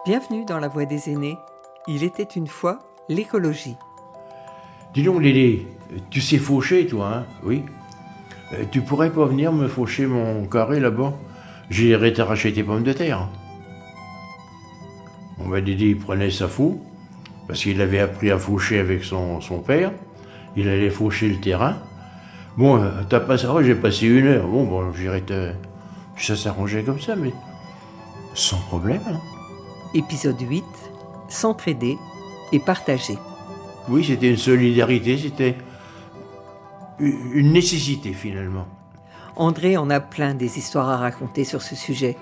Bienvenue dans la Voix des aînés. Il était une fois l'écologie. Dis donc, Lily, tu sais faucher, toi, hein? Oui. Tu pourrais pas venir me faucher mon carré là-bas? J'irai t'arracher tes pommes de terre. Bon, ben, Lily, il prenait sa faux, parce qu'il avait appris à faucher avec son père. Il allait faucher le terrain. Bon, t'as pas ça, j'ai passé 1 heure. Bon, j'irai te. Ça s'arrangeait comme ça, mais sans problème, hein. Épisode 8. S'entraider et partager. Oui, c'était une solidarité, c'était une nécessité finalement. André en a plein des histoires à raconter sur ce sujet.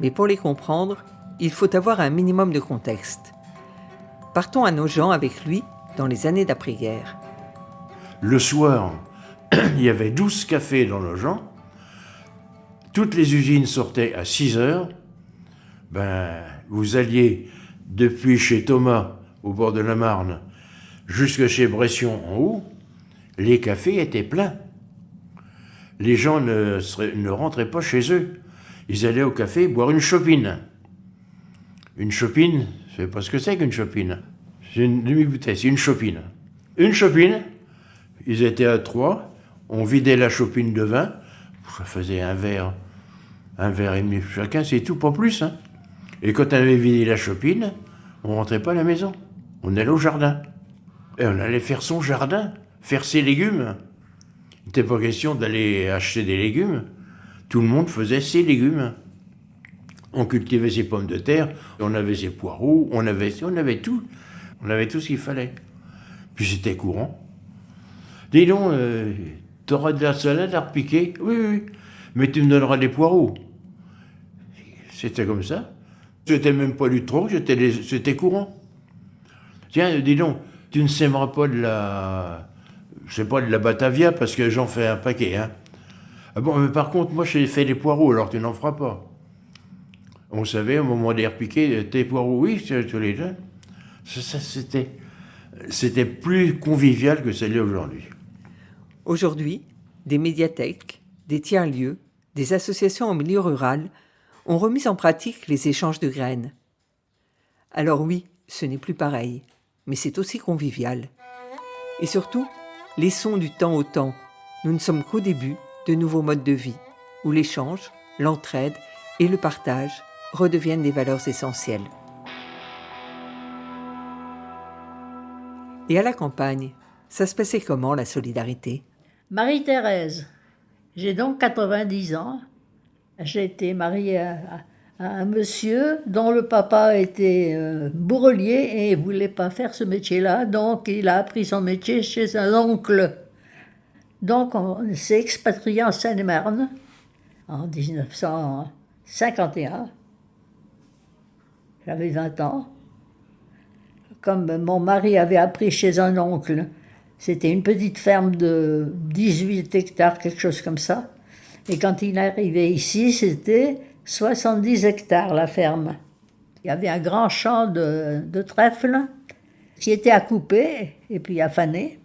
Mais pour les comprendre, il faut avoir un minimum de contexte. Partons à Nogent avec lui dans les années d'après-guerre. Le soir, il y avait 12 cafés dans le Nogent. Toutes les usines sortaient à 6 heures. Vous alliez depuis chez Thomas, au bord de la Marne, jusque chez Bression en haut, les cafés étaient pleins. Les gens ne rentraient pas chez eux. Ils allaient au café boire une chopine. Une chopine, je ne sais pas ce que c'est qu'une chopine. C'est une demi-bouteille, c'est une chopine. Une chopine, ils étaient à 3, on vidait la chopine de vin, ça faisait un verre et demi chacun, c'est tout, pas plus, hein. Et quand on avait vidé la chopine, on rentrait pas à la maison. On allait au jardin. Et on allait faire son jardin, faire ses légumes. Il n'était pas question d'aller acheter des légumes. Tout le monde faisait ses légumes. On cultivait ses pommes de terre, on avait ses poireaux, on avait tout. On avait tout ce qu'il fallait. Puis c'était courant. Dis donc, t'auras de la salade à repiquer? Oui, mais tu me donneras des poireaux. C'était comme ça. C'était même pas du tronc, c'était courant. Tiens, dis donc, tu ne sèmeras pas de la batavia, parce que j'en fais un paquet, hein. Ah bon, mais par contre, moi, j'ai fait des poireaux, alors tu n'en feras pas. On savait, au moment des repiquer, tes poireaux, oui, tu les donnes. C'était plus convivial que ça l'est aujourd'hui. Aujourd'hui, des médiathèques, des tiers-lieux, des associations en milieu rural ont remis en pratique les échanges de graines. Alors oui, ce n'est plus pareil, mais c'est aussi convivial. Et surtout, laissons du temps au temps. Nous ne sommes qu'au début de nouveaux modes de vie, où l'échange, l'entraide et le partage redeviennent des valeurs essentielles. Et à la campagne, ça se passait comment, la solidarité ? Marie-Thérèse, j'ai donc 90 ans. J'ai été mariée à un monsieur dont le papa était bourrelier et il ne voulait pas faire ce métier-là, donc il a appris son métier chez un oncle. Donc on s'est expatrié en Seine-et-Marne en 1951. J'avais 20 ans. Comme mon mari avait appris chez un oncle, c'était une petite ferme de 18 hectares, quelque chose comme ça. Et quand il est arrivé ici, c'était 70 hectares la ferme. Il y avait un grand champ de trèfle qui était à couper et puis à faner.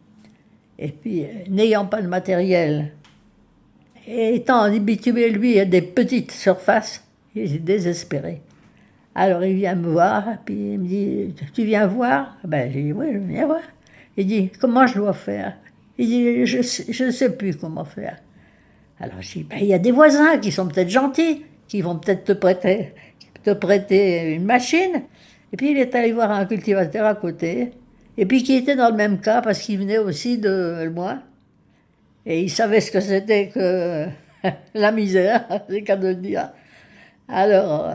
Et puis, n'ayant pas de matériel, et étant habitué, lui, à des petites surfaces, il est désespéré. Alors il vient me voir, puis il me dit « Tu viens voir ?» J'ai dit « Oui, je viens voir. » Il dit « Comment je dois faire ?» Il dit « Je ne sais plus comment faire. » Alors je dis « Il y a des voisins qui sont peut-être gentils, qui vont peut-être te prêter une machine. » Et puis il est allé voir un cultivateur à côté, et puis qui était dans le même cas, parce qu'il venait aussi de moi. Et il savait ce que c'était que la misère, c'est le cas de le dire. Alors,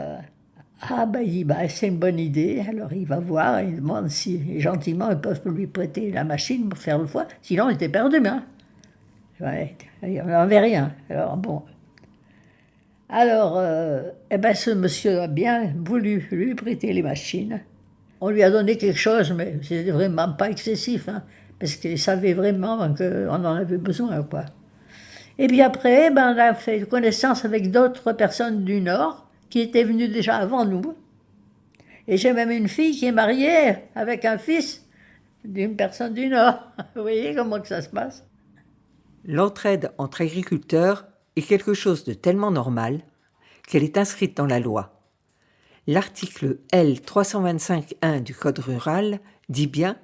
il dit, c'est une bonne idée. Alors il va voir, il demande si gentiment ils peuvent lui prêter la machine pour faire le foie. Sinon, il était perdu, hein. Ouais, il n'en avait rien. Alors, bon. Alors, ce monsieur a bien voulu lui prêter les machines. On lui a donné quelque chose, mais c'était vraiment pas excessif, hein, parce qu'il savait vraiment qu'on en avait besoin, quoi. Et puis après, on a fait connaissance avec d'autres personnes du Nord qui étaient venues déjà avant nous. Et j'ai même une fille qui est mariée avec un fils d'une personne du Nord. Vous voyez comment que ça se passe? L'entraide entre agriculteurs est quelque chose de tellement normal qu'elle est inscrite dans la loi. L'article L 325.1 du Code rural dit bien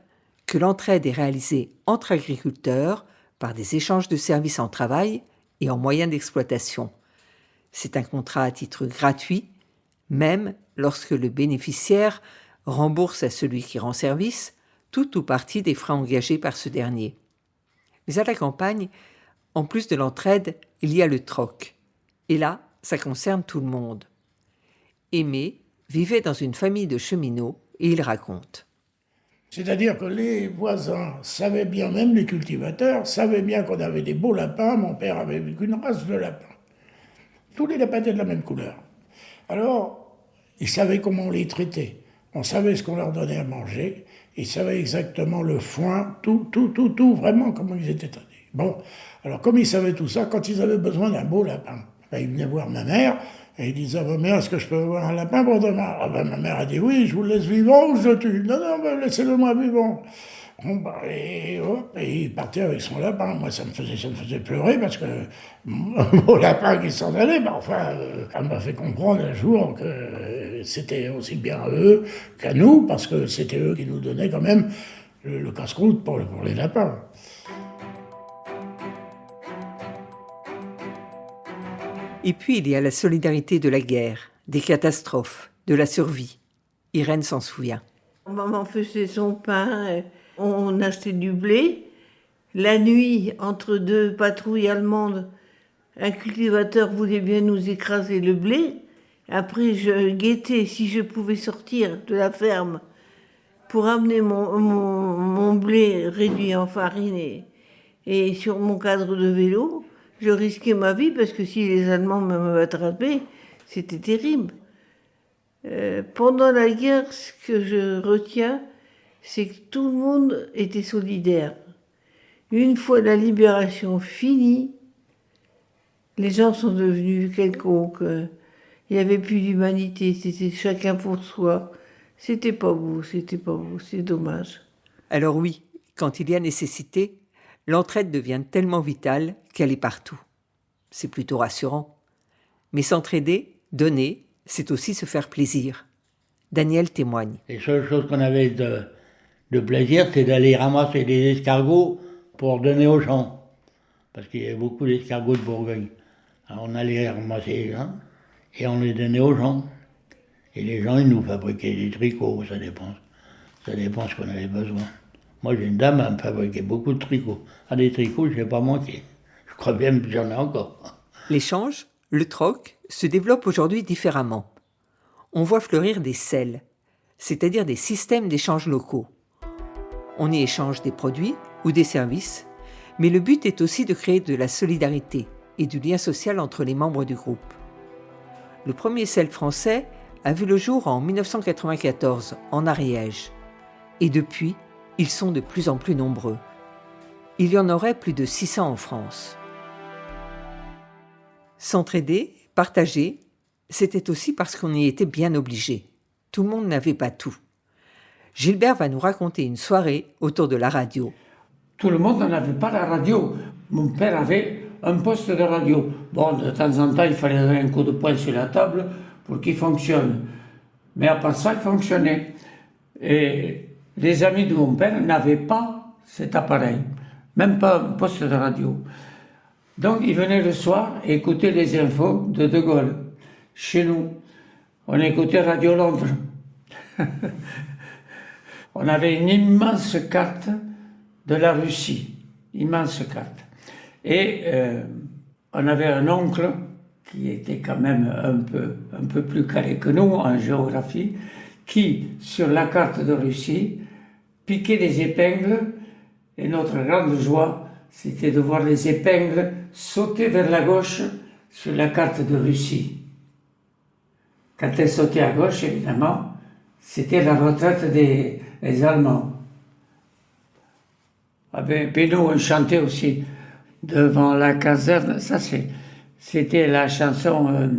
que l'entraide est réalisée entre agriculteurs par des échanges de services en travail et en moyens d'exploitation. C'est un contrat à titre gratuit, même lorsque le bénéficiaire rembourse à celui qui rend service tout ou partie des frais engagés par ce dernier. Mais à la campagne, en plus de l'entraide, il y a le troc. Et là, ça concerne tout le monde. Aimé vivait dans une famille de cheminots et il raconte. C'est-à-dire que les voisins savaient bien, même les cultivateurs, savaient bien qu'on avait des beaux lapins. Mon père avait une race de lapins. Tous les lapins étaient de la même couleur. Alors, ils savaient comment on les traitait. On savait ce qu'on leur donnait à manger. Ils savaient exactement le foin, tout, vraiment comment ils étaient traités. Bon, alors comme ils savaient tout ça, quand ils avaient besoin d'un beau lapin, ils venaient voir ma mère et ils disaient « Ma mère, est-ce que je peux avoir un lapin pour demain ?» Ma mère a dit « Oui, je vous le laisse vivant ou je le tue ?»« Non, laissez-le moi vivant. » Bon, et il partait avec son lapin. Moi, ça me faisait pleurer parce que mon lapin qui s'en allait, elle m'a fait comprendre un jour que c'était aussi bien à eux qu'à nous, parce que c'était eux qui nous donnaient quand même le casse-croûte pour les lapins. Et puis il y a la solidarité de la guerre, des catastrophes, de la survie. Irène s'en souvient. Maman faisait son pain, on achetait du blé. La nuit, entre deux patrouilles allemandes, un cultivateur voulait bien nous écraser le blé. Après, je guettais si je pouvais sortir de la ferme pour amener mon blé réduit en farine et sur mon cadre de vélo. Je risquais ma vie parce que si les Allemands m'avaient attrapé, c'était terrible. Pendant la guerre, ce que je retiens, c'est que tout le monde était solidaire. Une fois la libération finie, les gens sont devenus quelconques. Il n'y avait plus d'humanité, c'était chacun pour soi. C'était pas beau, c'est dommage. Alors oui, quand il y a nécessité, l'entraide devient tellement vitale qu'elle est partout. C'est plutôt rassurant. Mais s'entraider, donner, c'est aussi se faire plaisir. Daniel témoigne. Les seules choses qu'on avait de plaisir, c'est d'aller ramasser des escargots pour donner aux gens. Parce qu'il y avait beaucoup d'escargots de Bourgogne. Alors on allait les ramasser et on les donnait aux gens. Et les gens, ils nous fabriquaient des tricots, ça dépend ce qu'on avait besoin. Moi, j'ai une dame, elle me fabriquait beaucoup de tricots. Des tricots, je n'ai pas manqué. Je crois bien que j'en ai encore. L'échange, le troc, se développe aujourd'hui différemment. On voit fleurir des SEL, c'est-à-dire des systèmes d'échange locaux. On y échange des produits ou des services, mais le but est aussi de créer de la solidarité et du lien social entre les membres du groupe. Le premier SEL français a vu le jour en 1994 en Ariège. Et depuis, ils sont de plus en plus nombreux. Il y en aurait plus de 600 en France. S'entraider, partager, c'était aussi parce qu'on y était bien obligé. Tout le monde n'avait pas tout. Gilbert va nous raconter une soirée autour de la radio. Tout le monde n'avait pas la radio. Mon père avait un poste de radio. Bon, de temps en temps, il fallait donner un coup de poing sur la table pour qu'il fonctionne. Mais à part ça, il fonctionnait. Et les amis de mon père n'avaient pas cet appareil, même pas un poste de radio. Donc, ils venaient le soir écouter les infos de De Gaulle. Chez nous, on écoutait Radio Londres. On avait une immense carte de la Russie, immense carte. Et on avait un oncle qui était quand même un peu plus calé que nous en géographie, qui, sur la carte de Russie, piquait des épingles, et notre grande joie, c'était de voir les épingles sauter vers la gauche sur la carte de Russie. Quand elles sautaient à gauche, évidemment, c'était la retraite des Allemands. Ah ben, nous, on chantait aussi devant la caserne, ça c'était la chanson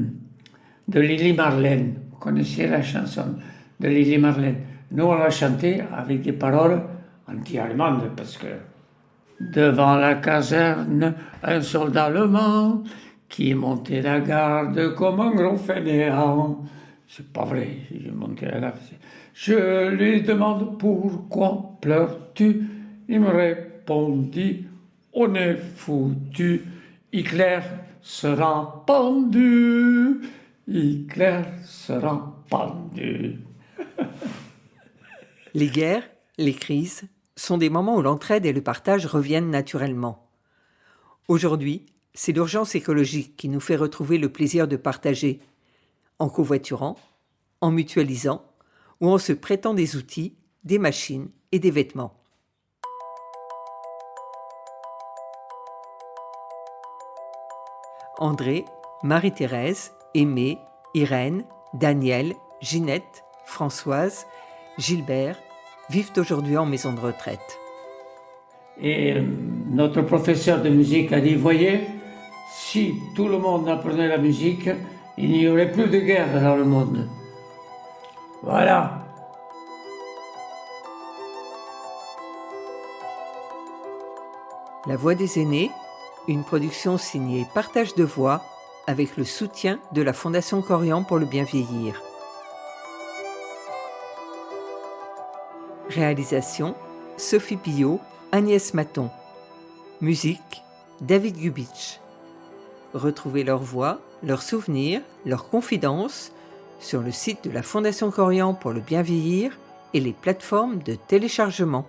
de Lili Marlène. Vous connaissez la chanson de Lili Marlène? Nous, on la chantait avec des paroles anti-allemandes, parce que devant la caserne, un soldat allemand qui montait la garde comme un gros fainéant. C'est pas vrai, si je montais à la... Je lui demande pourquoi pleures-tu? Il me répondit, on est foutu, Hitler sera pendu, Hitler sera pendu. Les guerres, les crises, sont des moments où l'entraide et le partage reviennent naturellement. Aujourd'hui, c'est l'urgence écologique qui nous fait retrouver le plaisir de partager, en covoiturant, en mutualisant ou en se prêtant des outils, des machines et des vêtements. André, Marie-Thérèse, Aimée, Irène, Daniel, Ginette, Françoise, Gilbert vivent aujourd'hui en maison de retraite. Et notre professeur de musique a dit, voyez, si tout le monde apprenait la musique, il n'y aurait plus de guerre dans le monde. Voilà. La Voix des aînés, une production signée Partage de Voix avec le soutien de la Fondation Corian pour le bien vieillir. Réalisation Sophie Pillot, Agnès Maton. Musique David Gubitsch. Retrouvez leurs voix, leurs souvenirs, leurs confidences sur le site de la Fondation Corian pour le bien vieillir et les plateformes de téléchargement.